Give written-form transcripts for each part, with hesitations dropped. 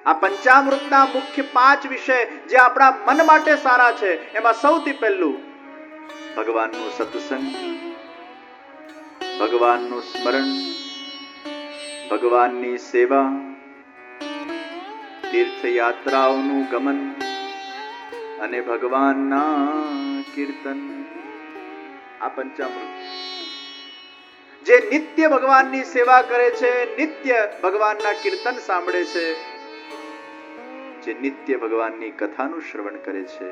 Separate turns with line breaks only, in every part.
આ પંચામૃતના મુખ્ય 5 વિષય જે આપણા મન માટે સારા છે, એમાં સૌથી પહેલું ભગવાનનું સત્સંગ, ભગવાનનું સ્મરણ, ભગવાનની સેવા, તીર્થયાત્રાઓનું ગમન અને ભગવાનના કીર્તન. આ પંચામૃત જે નિત્ય ભગવાનની સેવા કરે છે, નિત્ય ભગવાનના કીર્તન સાંભળે છે, જે નિત્ય ભગવાનની કથાનું શ્રવણ કરે છે,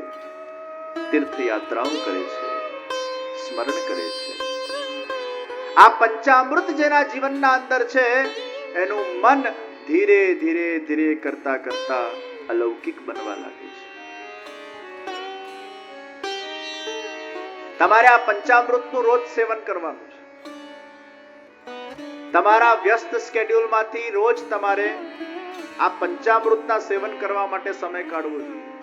તીર્થયાત્રાઓ કરે છે, સ્મરણ કરે છે, આ પંચામૃત જેના જીવનના અંદર છે, એનું મન ધીરે ધીરે ધીરે કરતા કરતા અલૌકિક બનવા લાગે છે. તમારે આ પંચામૃતનું રોજ સેવન કરવાનું છે. તમારા વ્યસ્ત સ્કેડ્યુલમાંથી રોજ તમારે આ પંચામૃતના સેવન કરવા માટે સમય કાઢવો જોઈએ.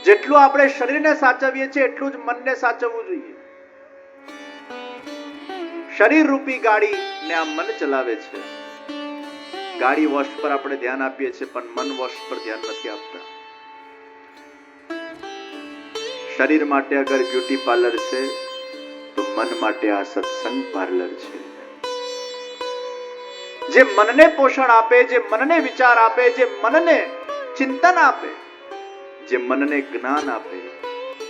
જેટલું આપણે શરીરને સાચવીએ છીએ એટલું જ મનને સાચવવું જોઈએ. શરીર રૂપી ગાડીને આ મન ચલાવે છે. ગાડી વોશ પર આપણે ધ્યાન આપીએ છીએ, પણ મન વોશ પર ધ્યાન નથી આપતા. શરીર માટે અગર બ્યુટી પાર્લર છે, તો મન માટે આ સત્સંગ પાર્લર છે. જે મનને પોષણ આપે, જે મનને વિચાર આપે, જે મનને ચિંતન આપે, જે મનને જ્ઞાન આપે,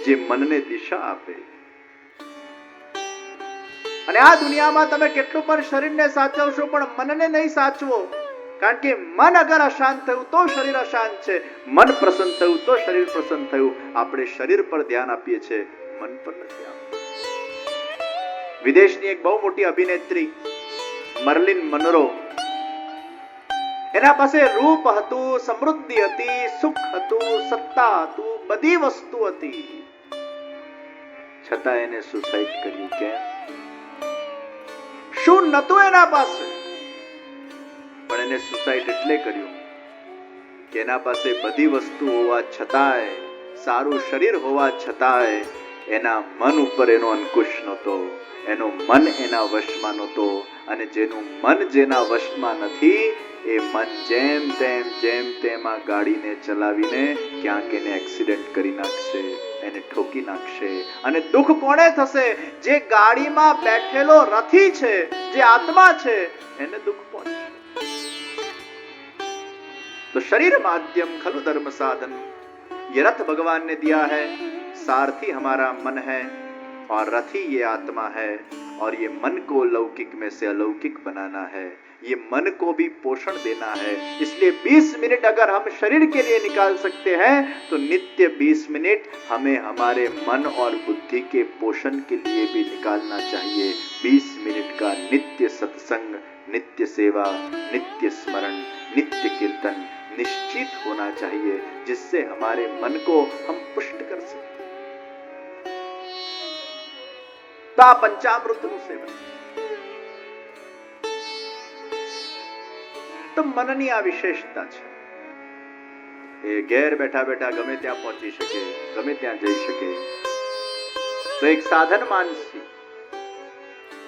જે મનને દિશા આપે. અને આ દુનિયામાં તમે કેટલું પણ શરીરને સાચવશો, પણ મનને નહીં સાચવો. કારણ કે મન અગર અશાંત થયું તો શરીર અશાંત છે, મન પ્રસન્ન થયું તો શરીર પ્રસન્ન થયું. આપણે શરીર પર ધ્યાન આપીએ છીએ, મન પર નથી આપતા. વિદેશની એક બહુ મોટી અભિનેત્રી મર્લિન મનરો, એના પાસે રૂપ હતું, સમૃદ્ધિ હતી, સુખ હતું, સત્તા હતું, બધી વસ્તુ હતી, છતાં એને સુસાઇડ કર્યું. કેમ? શું નતું એના પાસે? પણ એને સુસાઇડ એટલે કર્યું કે એના પાસે બધી વસ્તુ હોવા છતાંય, સારું શરીર હોવા છતાંય એના મન ઉપર એનો અંકુશ નહોતો, એનો મન એના વશમાં નહોતો. અને જેનું મન જેના વશમાં નથી, એ મન જેમ તેમ આ ગાડીને ચલાવીને ક્યાંક એને એક્સિડન્ટ કરી નાખશે, એને ઠોકી નાખશે. અને દુઃખ કોને થશે? જે ગાડીમાં બેઠેલો રથી છે, જે આત્મા છે, એને દુઃખ પહોંચશે. तो शरीर माध्यम खलु धर्म साधन, ये रथ भगवान ने दिया है, सारथी हमारा मन है और रथी ये आत्मा है. और ये मन को लौकिक में से अलौकिक बनाना है, ये मन को भी पोषण देना है. इसलिए 20 मिनट अगर हम शरीर के लिए निकाल सकते हैं, तो नित्य 20 मिनट हमें हमारे मन और बुद्धि के पोषण के लिए भी निकालना चाहिए. 20 मिनट का नित्य सत्संग, नित्य सेवा, नित्य स्मरण, नित्य कीर्तन निश्चित होना चाहिए, जिससे हमारे मन को हम पुष्ट कर सकें. तो आ पंचामृतનું સેવન, તો મનની આ વિશેષતા છે. એ ઘેર બેઠા બેઠા ગમે ત્યાં પહોંચી શકે, ગમે ત્યાં જઈ શકે. તો એક સાધન માનસી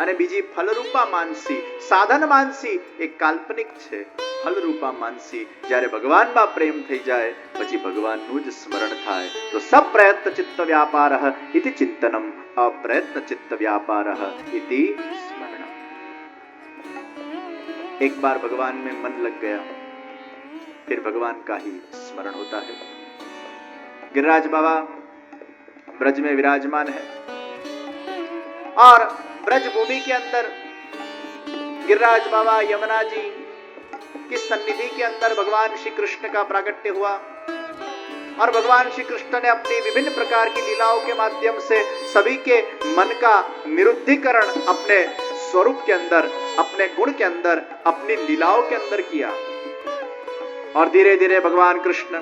અને બીજી ફલરૂપા માનસી. સાધન માનસી એક કાલ્પનિક છે, ફલરૂપા માનસી જ્યારે ભગવાનમાં પ્રેમ થઈ જાય પછી ભગવાનનું જ સ્મરણ થાય. તો સપ્રયત્ન ચિત્ત વ્યાપારઃ ઇતિ ચિંતનમ, अप्रयत्न चित्त व्यापारः इति स्मरणम्. एक बार भगवान में मन लग गया, फिर भगवान का ही स्मरण होता है. गिरिराज बाबा ब्रज में विराजमान है और ब्रज भूमि के अंदर गिरिराज बाबा यमुना जी की सन्निधि के अंदर भगवान श्री कृष्ण का प्राकट्य हुआ. और भगवान श्री कृष्ण ने अपनी विभिन्न प्रकार की लीलाओं के माध्यम से सभी के मन का निरुद्धीकरण अपने स्वरूप के अंदर, अपने गुण के अंदर, अपनी लीलाओं के अंदर किया. और धीरे धीरे भगवान कृष्ण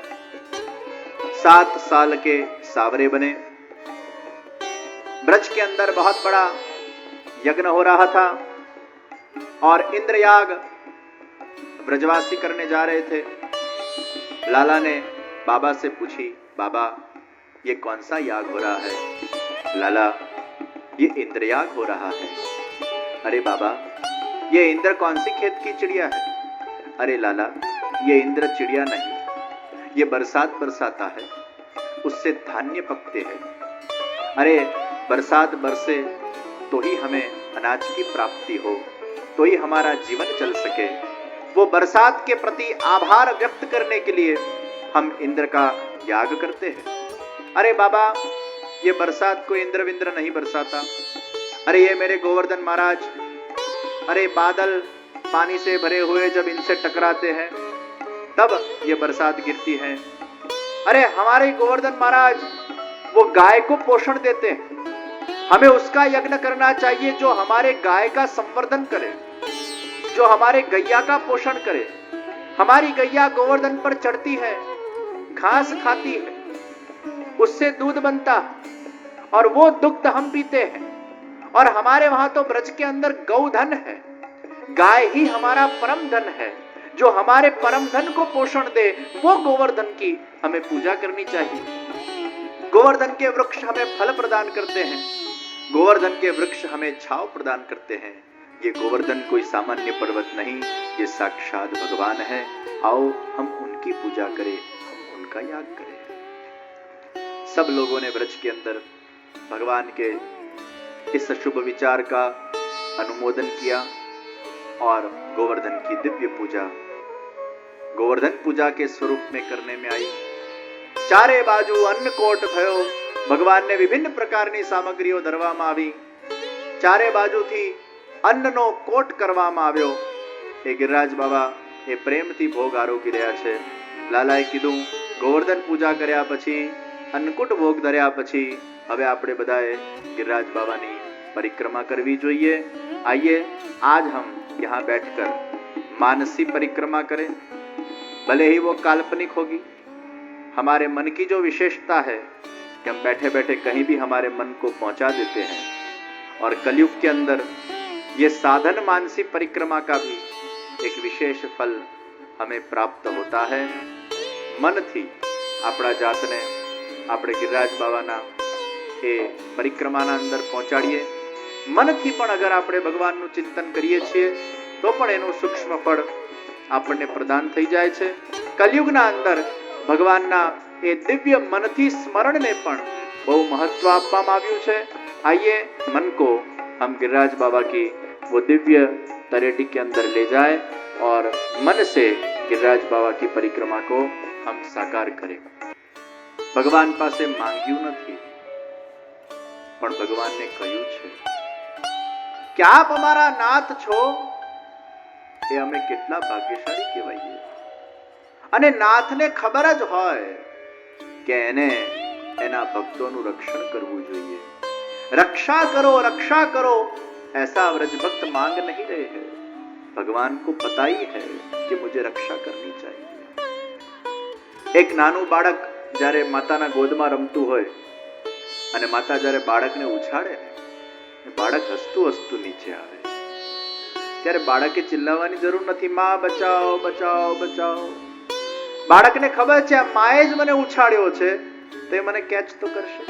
7 साल के सावरे बने. ब्रज के अंदर बहुत बड़ा यज्ञ हो रहा था और इंद्रयाग ब्रजवासी करने जा रहे थे. लाला ने बाबा से पूछी, बाबा ये कौन सा याग हो रहा है? लाला ये इंद्रयाग हो रहा है. अरे बाबा ये इंद्र कौन सी खेत की चिड़िया है? अरे लाला ये इंद्र चिड़िया नहीं, ये बरसात बरसाता है, उससे धान्य पकते हैं। अरे बरसात बरसे तो ही हमें अनाज की प्राप्ति हो, तो ही हमारा जीवन चल सके। वो बरसात के प्रति आभार व्यक्त करने के लिए हम इंद्र का याग करते हैं। अरे बाबा, ये बरसात को इंद्र विंद्र नहीं बरसाता। अरे ये मेरे गोवर्धन महाराज, अरे बादल पानी से भरे हुए जब इनसे टकराते हैं तब ये बरसात गिरती है। अरे हमारे गोवर्धन महाराज वो गाय को पोषण देते हैं, हमें उसका यज्ञ करना चाहिए जो हमारे गाय का संवर्धन करे, जो हमारे गैया का पोषण करे। हमारी गैया गोवर्धन पर चढ़ती है, घास खाती है, उससे दूध बनता और वो दुग्ध हम पीते हैं। और हमारे वहां तो ब्रज के अंदर गौधन है, गाय ही हमारा परम धन है। जो हमारे परम धन को पोषण दे वो गोवर्धन की हमें पूजा करनी चाहिए। गोवर्धन के वृक्ष हमें फल प्रदान करते हैं, गोवर्धन के वृक्ष हमें छांव प्रदान करते हैं। ये गोवर्धन कोई सामान्य पर्वत नहीं, ये साक्षात भगवान है। आओ हम उनकी पूजा करें, हम उनका याग करें। सब लोगों ने ब्रज के अंदर भगवान के इस शुभ विचार का अनुमोदन किया और गोवर्धन की दिव्य पूजा गोवर्धन पूजा के स्वरूप में करने में आई। चारे बाजू अन्न कोट थयो, भगवान ने विभिन्न प्रकारनी सामग्रीओ धरवामां आवी। चारे बाजूथी अन्ननो कोट करवामां આવ્યો। એ ગિરિરાજ બાબા એ પ્રેમથી ભોગ આરોગી રહ્યા છે। લાલાએ કીધું ગોવર્ધન પૂજા કર્યા પછી, अन्नकूट भोग धर्या પછી હવે આપણે બધાએ गिरिराज बाबा ની परिक्रमा करवी જોઈએ। आइए आज हम यहाँ बैठकर मानसी परिक्रमा करें, भले ही वो काल्पनिक होगी। हमारे मन की जो विशेषता है कि हम बैठे बैठे कहीं भी हमारे मन को पहुंचा देते हैं। और कलयुग के अंदर ये साधन मानसी परिक्रमा का भी एक विशेष फल हमें प्राप्त होता है। मन थी अपना जातने આપણે गिरिराज बाबाना એ પરિક્રમાના અંદર પહોંચાડીએ। મનથી પણ અગર આપણે ભગવાનનું ચિંતન કરીએ છીએ તો પણ એનું સૂક્ષ્મ ફળ આપણને પ્રદાન થઈ જાય છે। કલયુગના અંદર ભગવાનના એ દિવ્ય મનથી સ્મરણને પણ બહુ મહત્વ આપવામાં આવ્યું છે। आइए मन को हम गिरिराज बाबा की वो दिव्य तरेटी के अंदर ले जाए और मन से गिरिराज बाबा की परिक्रमा को हम साकार करें। भगवान पासे मांग्યું નથી પણ ભગવાનને કહ્યું છે કે આપ અમારા નાથ છો। એ અમે કેટલા ભાગ્યશાળી કહેવાઈએ। અને નાથને ખબર જ હોય કે એને એના ભક્તોનું રક્ષણ કરવું જોઈએ। रक्षा करो ऐसा व्रज भक्त मांग नहीं रहे हैं। भगवान को पता ही है कि मुझे रक्षा करनी चाहिए। एक नानू बाळक જ્યારે માતાના ગોદમાં રમતું હોય અને માતા જ્યારે બાળકને ઉછાળે, બાળક હસતું હસતું નીચે આવે, ત્યારે બાળકે ચિલ્લાવવાની જરૂર નથી, માં બચાવો બચાવો બચાવો। બાળકને ખબર છે આ માએ જ મને ઉછાળ્યો છે તો એ મને કેચ તો કરશે।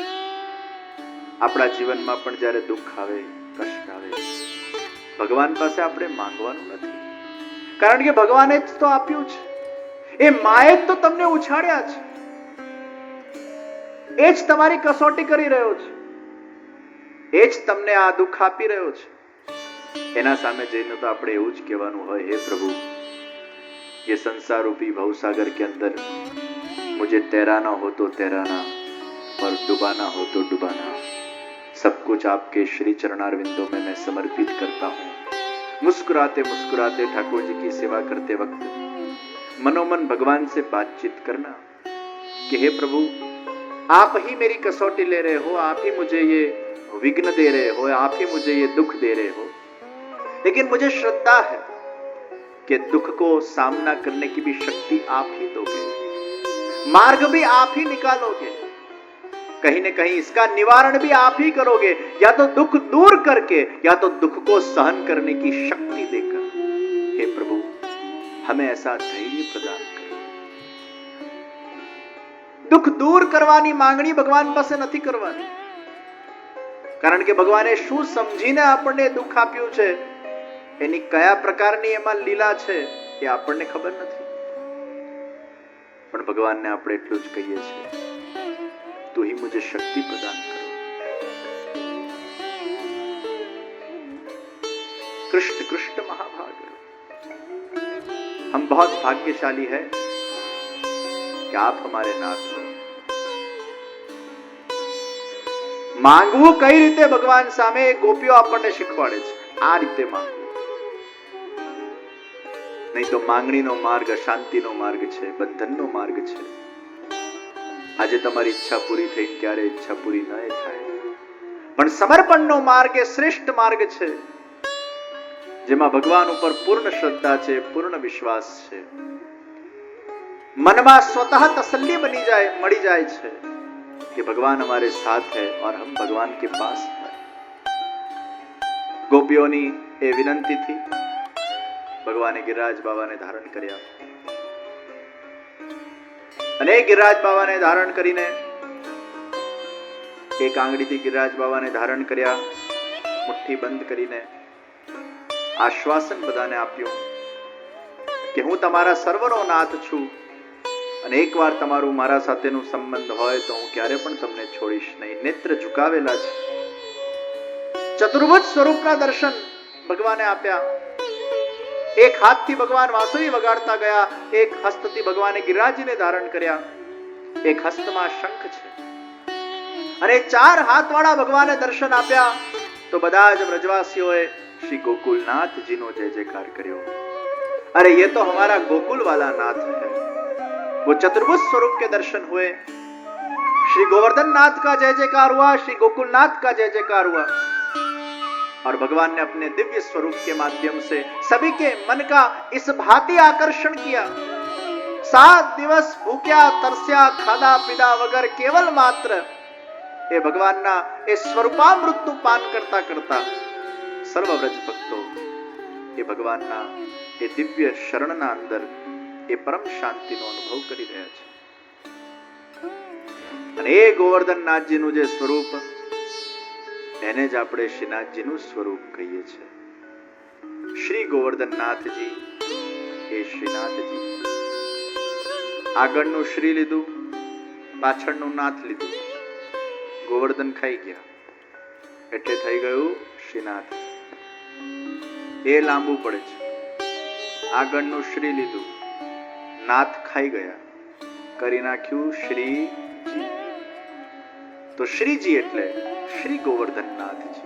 આપણા જીવનમાં પણ જ્યારે દુઃખ આવે, કષ્ટ આવે, ભગવાન પાસે આપણે માંગવાનું નથી, કારણ કે ભગવાને જ તો આપ્યું છે। એ માએ જ તો તમને ઉછાળ્યા છે, એ જ તમારી કસોટી કરી રહ્યો છે, એ જ તમને આ દુઃખ આપી રહ્યો છે। એના સામે જઈને તો આપણે એવું જ કહેવાનું હોય, હે પ્રભુ ये संसार रूपी भवसागर के अंदर मुझे तैराना हो तो तैराना और डुबाना हो तो डुबाना। सब कुछ आपके श्री चरणारविंदों में मैं समर्पित करता हूँ। मुस्कुराते मुस्कुराते ठाकुर जी की सेवा करते वक्त मनोमन भगवान से बातचीत करना कि हे प्रभु आप ही मेरी कसौटी ले रहे हो, आप ही मुझे ये विघ्न दे रहे हो, आप ही मुझे ये दुख दे रहे हो, लेकिन मुझे श्रद्धा है कि दुख को सामना करने की भी शक्ति आप ही दोगे, मार्ग भी आप ही निकालोगे, कहीं न कहीं इसका निवारण भी आप ही करोगे, या तो दुख दूर करके या तो दुख को सहन करने की शक्ति देकर। हे प्रभु हमें ऐसा धैर्य प्रदान करो। दुख दूर करवानी मांगणी भगवान પાસે નથી કરવાની, કારણ કે ભગવાને શું સમજીને આપણને દુઃખ આપ્યું છે, એની કયા પ્રકારની એમાં લીલા છે એ આપણને ખબર નથી। પણ ભગવાનને આપણે એટલું જ કહીએ છીએ, તું ही मुझे शक्ति प्रदान करो। कृष्ण कृष्ण महाभाग, हम बहुत भाग्यशाली है कि आप हमारे नाथ हो। માંગવું કઈ રીતે ભગવાન સામે ગોપીઓ આપણને શીખવાડે છે, આ રીતે માંગવું, નહીં તો માંગણીનો માર્ગ અશાંતિનો માર્ગ છે, બંધનનો માર્ગ છે। આજે તમારી ઈચ્છા પૂરી થઈ, ક્યારે ઈચ્છા પૂરી ન થાય, પણ સમર્પણનો માર્ગ એ શ્રેષ્ઠ માર્ગ છે, જેમાં ભગવાન ઉપર પૂર્ણ શ્રદ્ધા છે, પૂર્ણ વિશ્વાસ છે, મનમાં स्वतः तसल्ली मड़ी जाए છે कि भगवान हमारे साथ है और हम भगवान के पास है। गोपियोनी ए विनंती थी, भगवाने गिरिराज बाबाने धारण કર્યા અને गिरिराज बाबाने धारण કરીને એક આંગળીથી गिरिराज बाबाने धारण કર્યા, મુઠ્ઠી બંધ કરીને આશ્વાસન બધાને આપ્યું કે હું તમારા સર્વનો નાથ છું અને એકવાર તમારું મારા સાથેનું સંબંધ હોય તો હું ક્યારે પણ તમને છોડીશ નહીં। નેત્ર ઝુકાવેલા છે, ચતુર્ભુજ સ્વરૂપના દર્શન ભગવાને આપ્યા। એક હાથથી ભગવાન વાંસળી વગાડતા ગયા, એક હસ્તથી ભગવાને ગિરિરાજને ધારણ કર્યા, એક હસ્તમાં શંખ છે અને ચાર હાથવાળા ભગવાને દર્શન આપ્યા તો બધા જ વ્રજવાસીઓએ श्री गोकुलनाथ जी नो जय जयकार करो। अरे ये तो हमारा गोकुल वाला नाथ है। वो चतुर्भुज स्वरूप के दर्शन हुए, श्री गोवर्धन नाथ का जय जयकार हुआ, श्री गोकुलनाथ का जय जयकार हुआ और भगवान ने अपने दिव्य स्वरूप के माध्यम से सभी के मन का इस भांति आकर्षण किया। 7 दिवस भूख्या तरस्या खादा पीदा वगर केवल मात्र ये भगवान ना ये स्वरूपामृत नु पान करता करता सर्व व्रज भक्तो ये भगवान ना ये दिव्य शरण ना अंदर ये परम शांति नो अनुभव करी रह्या छे। अने ए गोवर्धन नाथ जी नु जे स्वरूप एने ज आपणे श्रीनाथ जी नु स्वरूप कहीए छे। श्री गोवर्धन नाथ जी ए श्रीनाथ जी, આગળનું શ્રી લીધું, પાછળનું નાથ લીધું, ગોવર્ધન ખાઈ ગયા એટલે થઈ ગયું શ્રીનાથ। એ લાંબુ પડે છે, આગળનું શ્રી લીધું, નાથ ખાઈ ગયા, કરી નાખ્યું શ્રીજી। તો શ્રીજી એટલે श्री गोवर्धन नाथ जी।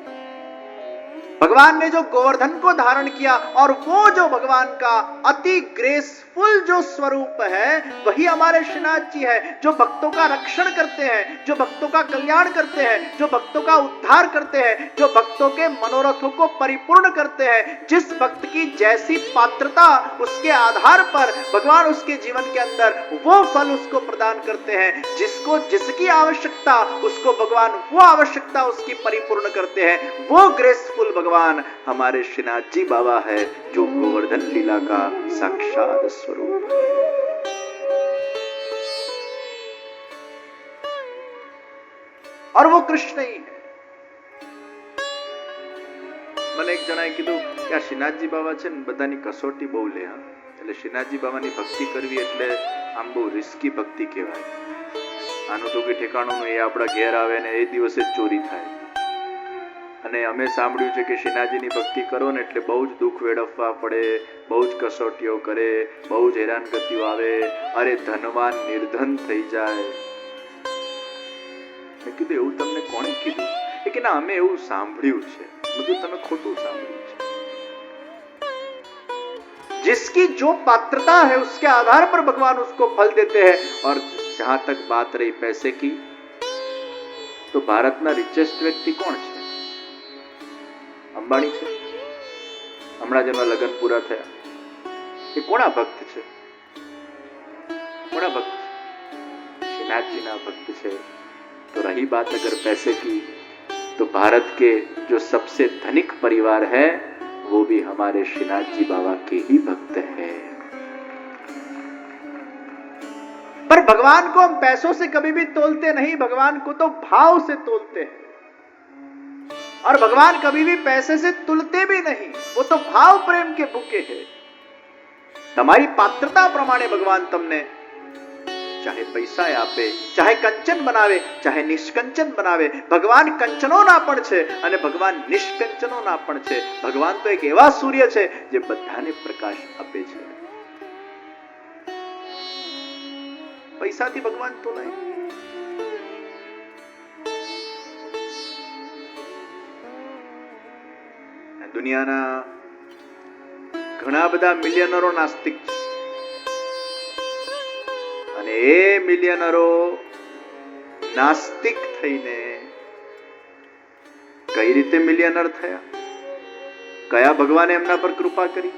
भगवान ने जो गोवर्धन को धारण किया और वो जो भगवान का अति ग्रेसफुल जो स्वरूप है वही हमारे श्रीनाथ जी है, जो भक्तों का रक्षण करते हैं, जो भक्तों का कल्याण करते हैं, जो भक्तों का उद्धार करते हैं, जो भक्तों के मनोरथों को परिपूर्ण करते हैं। जिस भक्त की जैसी पात्रता उसके आधार पर भगवान उसके जीवन के अंदर वो फल उसको प्रदान करते हैं। जिसको जिसकी आवश्यकता उसको भगवान वो आवश्यकता उसकी परिपूर्ण करते हैं। वो ग्रेसफुल भगवान हमारे श्रीनाथ जी बाबा है, जो गोवर्धन लीला का साक्षात स्वरूप है। और वो कृष्ण ही है। મને એક જણાએ કીધું કે આ શ્રીનાથજી બાબા છે ને બધાની કસોટી બહુ લે, એટલે શ્રીનાથજી બાબાની ભક્તિ કરવી એટલે આમ બહુ રિસ્કી ભક્તિ કહેવાય। આનું તો કોઈ ઠેકાણું નહીં, એ આપણા ઘેર આવે ને એ દિવસે જ ચોરી થાય। અને અમે સાંભળ્યું છે કે શ્રીનાથજીની ભક્તિ કરો ને એટલે બહુ જ દુઃખ વેડફવા પડે, બહુ જ કસોટીઓ કરે, બહુ જ હેરાનગતિઓ આવે, અરે ધનવાન નિર્ધન થઈ જાય। મેં કીધું એવું તમને કોણે કીધું? એ કે ના અમે એવું સાંભળ્યું છે। બધું તમે ખોટું સાંભળ્યું છે। जिसकी जो पात्रता है उसके आधार पर भगवान उसको फल देते हैं। और जहां तक बात रही पैसे की, तो भारतना रिचेस्ट व्यक्ति कौन है? अंबाणी છે। હમણાં જેમના લગ્ન પૂરા થયા એ કોના ભક્ત છે? કોના ભક્ત? શ્રીનાથજીના ભક્ત છે। तो रही बात अगर पैसे की, तो भारत के जो सबसे धनिक परिवार है वो भी हमारे श्रीनाथ जी बाबा के ही भक्त हैं। पर भगवान को हम पैसों से कभी भी तोलते नहीं, भगवान को तो भाव से तोलते हैं। और भगवान कभी भी पैसे से तुलते भी नहीं, वो तो भाव प्रेम के भूखे हैं। તમારી પાત્રતા પ્રમાણે ભગવાન તમને ચાહે પૈસા આપે, ચાહે કંચન બનાવે, ચાહે નિષ્કંચન બનાવે, ભગવાન કંચનોના પણ છે અને ભગવાન નિષ્કંચનોના પણ છે. ભગવાન તો એક એવા સૂર્ય છે જે બધાને પ્રકાશ આપે છે. પૈસાથી ભગવાન તો નહીં. દુનિયાના ઘણા બધા મિલિયનરો નાસ્તિક છે અને એ મિલિયનરો નાસ્તિક થઈને કઈ રીતે મિલિયનર થયા? કયા ભગવાને એમના પર કૃપા કરી?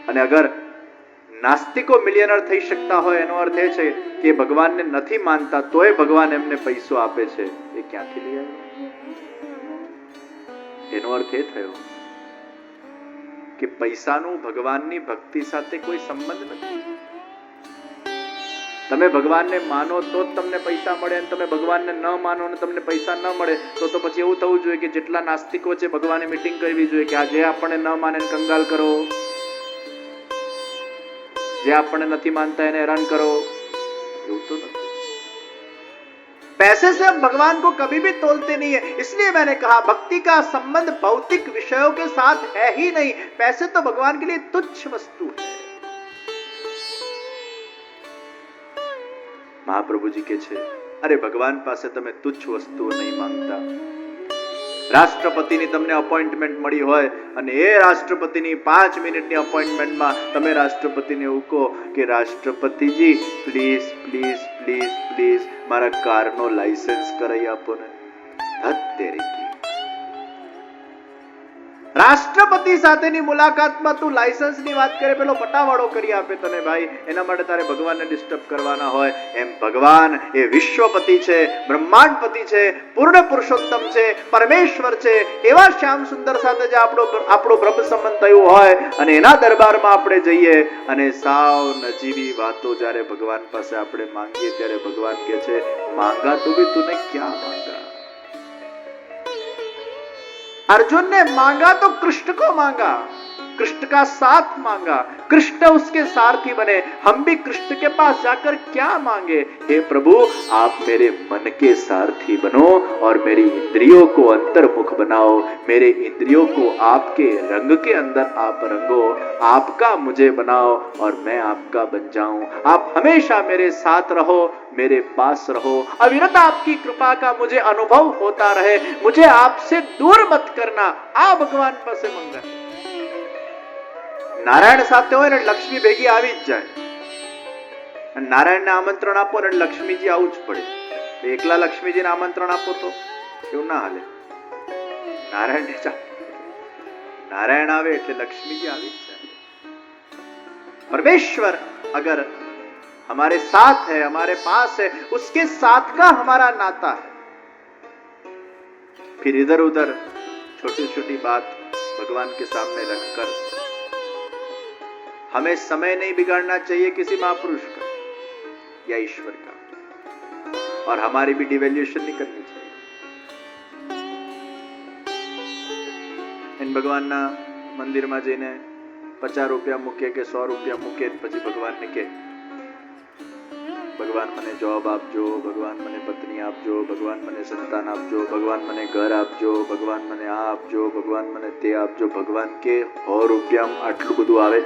અને અગર નાસ્તિકો મિલિયનર થઈ શકતા હોય એનો અર્થ એ છે કે ભગવાનને નથી માનતા તોય ભગવાન એમને પૈસો આપે છે. એ ક્યાંથી લઈ આવ્યો? એનો અર્થ એ થયો કે પૈસાનું ભગવાનની ભક્તિ સાથે કોઈ સંબંધ નથી. તમે ભગવાનને માનો તો જ તમને પૈસા મળે અને તમે ભગવાનને ન માનો અને તમને પૈસા ન મળે તો પછી એવું થવું જોઈએ કે જેટલા નાસ્તિકો છે ભગવાને મીટિંગ કરવી જોઈએ કે આ જે આપણને ન માને કંગાલ કરો, જે આપણને નથી માનતા એને હેરાન કરો. એવું તો નથી. पैसे से हम भगवान को कभी भी तोलते नहीं है. इसलिए मैंने कहा भक्ति का संबंध भौतिक विषयों के साथ है ही नहीं. पैसे तो भगवान के लिए तुच्छ वस्तु है. महाप्रभु जी के छे अरे भगवान पासे तमे तुच्छ वस्तुओ नहीं मांगता. રાષ્ટ્રપતિની તમને અપોઇન્ટમેન્ટ મળી હોય અને એ રાષ્ટ્રપતિની 5 મિનિટની અપોઇન્ટમેન્ટમાં તમે રાષ્ટ્રપતિને એવું કહો કે રાષ્ટ્રપતિજી પ્લીઝ પ્લીઝ પ્લીઝ પ્લીઝ મારા કારનો લાયસન્સ કરાવી આપો ને. હત્તેરી કી રાષ્ટ્રપતિ સાથેની મુલાકાતમાં તું લાયસન્સની વાત કરે પેલો પટાવાળો કરી આપે તને ભાઈ. એના માટે તારે ભગવાનને ડિસ્ટર્બ કરવાના હોય. એમ ભગવાન એ વિશ્વપતિ છે, બ્રહ્માંડપતિ છે, પૂર્ણ પુરુષોત્તમ છે, પરમેશ્વર છે. એવા શ્યામ સુંદર સાથે જે આપણો બ્રહ્મ સંબંધ થયું હોય અને એના દરબારમાં આપણે જઈએ અને સાવ નજીવી વાતો જ્યારે ભગવાન પાસે આપણે માંગીએ ત્યારે ભગવાન કહે છે માંગા તો भी तूने क्या मांगा? अर्जुन ने मांगा तो कृष्ण को मांगा, कृष्ण का साथ मांगा, कृष्ण उसके सारथी बने. हम भी कृष्ण के पास जाकर क्या मांगे? हे प्रभु आप मेरे मन के सारथी बनो और मेरी इंद्रियों को अंतर्मुख बनाओ. मेरे इंद्रियों को आपके रंग के अंदर आप रंगो. आपका मुझे बनाओ और मैं आपका बन जाऊं. आप हमेशा मेरे साथ रहो, मेरे पास रहो. अविरत आपकी कृपा का मुझे अनुभव होता रहे. मुझे आपसे दूर मत करना. आ भगवान पासे मंगा. નારાયણ સાથે હોય ને લક્ષ્મી ભેગી આવી જ જાય. નારાયણને આમંત્રણ આપો ને લક્ષ્મીજી આવું જ પડે. એકલા લક્ષ્મીજીને આમંત્રણ આપો તો એવું ના હાલે. નારાયણ આવે એટલે લક્ષ્મીજી આવી જ જાય. परमेश्वर अगर हमारे साथ है, हमारे पास है, उसके साथ का हमारा नाता है. फिर इधर उधर छोटी छोटी बात भगवान के सामने रखकर हमें समय नहीं बिगाड़ना चाहिए किसी महापुरुष का या ईश्वर का, और हमारी भी डिवेल्यूशन नहीं करनी चाहिए. इन भगवान ना मंदिर में जईने 50 रुपया मूके के 100 रुपया मूके પછી ભગવાન ને કે ભગવાન મને જોબ આપજો, ભગવાન મને પત્ની આપજો, ભગવાન મને સંતાન આપજો, ભગવાન મને ઘર આપજો, ભગવાન મને આ આપજો, ભગવાન મને તે આપજો. ભગવાન કે 100 રૂપિયામાં આટલું બધું આવે?